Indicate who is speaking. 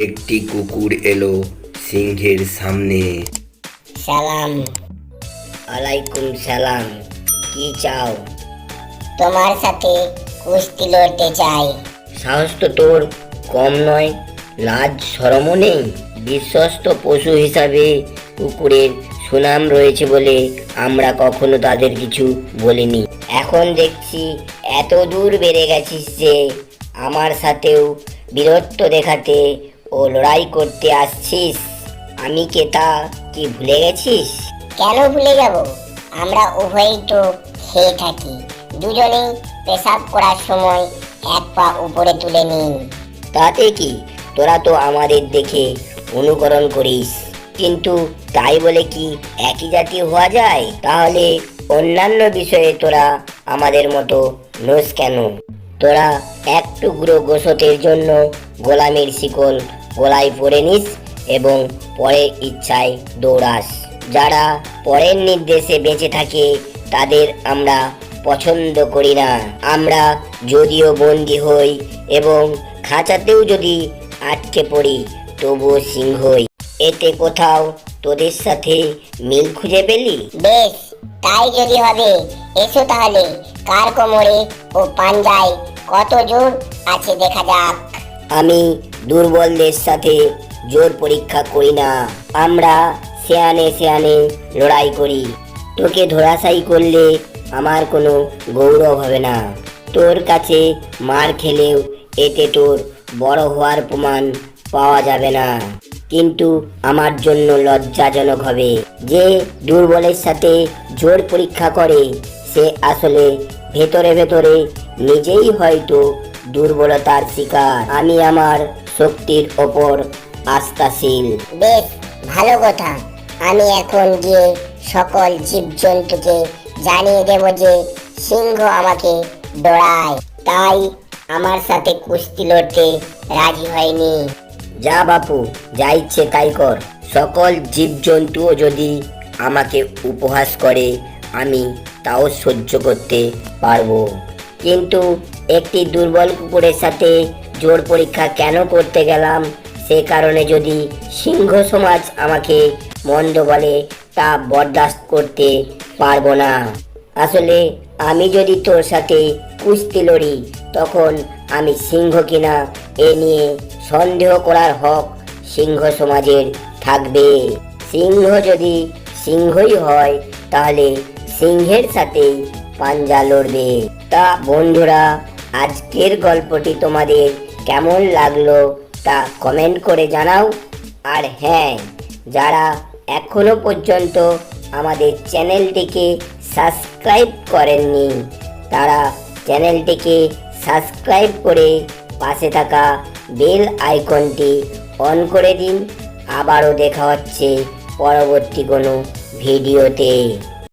Speaker 1: একটি কুকুর এলো সিংহের সামনে।
Speaker 2: সালাম। ওয়ালাইকুম সালাম। কি চাও? তোমার সাথে কুস্তি লড়তে চাই। সাহস তো তোর কম নয়, লাজ শরমও নেই। বিশ্বস্ত পশু হিসাবে কুকুরের সুনাম রয়েছে বলে আমরা কখনো তাদের কিছু বলিনি। এখন দেখছি এত দূর বেড়ে গেছিস যে আমার সাথেও বীরত্ব দেখাতে ও লড়াই করতে আসছিস। আমি কে তা কি ভুলে গেছিস? কেন ভুলে যাব? আমরা উভয়ই তো খেয়ে থাকি। দুজনেই পেশাব করার সময় এক পা উপরে তুলে নিই। তাতে কি, তোরা তো আমাদের দেখে অনুকরণ করিস, কিন্তু তাই বলে কি একই জাতি হওয়া যায়? তাহলে অন্যান্য বিষয়ে তোরা আমাদের মতো নোস কেন? তোরা এক টুকরো গোশতের জন্য গোলামির শিকল গলায় পরে নিস এবং পরে ইচ্ছায় দৌড়াস। যারা পরের নির্দেশে বেঁচে থাকে তাদের আমরা পছন্দ করি না। আমরা যদিও বন্দী হই এবং খাঁচাতেও যদি আটকে পড়ি তবুও সিংহই। এতে কোথাও তোদের সাথে মিল খুঁজে পেলি? বেশ, তাই যদি হবে, এসো তাহলে কার কোমরে ও পাঞ্জায় কত জোর আছে দেখা যাক। আমি দুর্বলদের সাথে জোর পরীক্ষা করি না, আমরা সেয়ানে সেয়ানে লড়াই করি। তোকে ধরাশায়ী করলে আমার কোনো গৌরব হবে না। তোর কাছে মার খেলেও এতে তোর বড় হওয়ার প্রমাণ পাওয়া যাবে না, কিন্তু আমার জন্য লজ্জাজনক হবে। যে দুর্বলের সাথে জোর পরীক্ষা করে সে আসলে ভেতরে ভেতরে নিজেই হয়তো দুর্বলতার শিকার। আমি আমার শক্তির ওপর আস্থাশীল। বেশ ভালো কথা। আমি এখন গিয়ে সকল জীবজন্তুকে জানিয়ে দেব যে সিংহ আমাকে ডরায়, তাই আমার সাথে কুস্তি লড়তে রাজি হয়নি। যা বাপু, যা ইচ্ছে তাই কর। সকল জীবজন্তুও যদি আমাকে উপহাস করে আমি তাও সহ্য করতে পারবো, কিন্তু একটি দুর্বল কুকুরের সাথে জোর পরীক্ষা কেন করতে গেলাম সে কারণে যদি সিংহ সমাজ আমাকে মন্দ বলে তা বরদাস্ত করতে পারবো না। আসলে আমি যদি তোর সাথে কুস্তি লড়ি তখন আমি সিংহ কিনা এ নিয়ে সন্দেহ করার হক সিংহ সমাজের থাকবে। সিংহ যদি সিংহই হয় তাহলে সিংহের সাথেই পাঞ্জা লড়বে। তা বন্ধুরা, আজকের গল্পটি তোমাদের কেমন লাগলো তা কমেন্ট করে জানাও। আর হ্যাঁ, যারা এখনো পর্যন্ত আমাদের চ্যানেলটিকে সাবস্ক্রাইব করেননি তারা চ্যানেলটিকে সাবস্ক্রাইব করে পাশে থাকা বেল আইকনটি অন করে দিন। আবারও দেখা হচ্ছে পরবর্তী কোনো ভিডিওতে।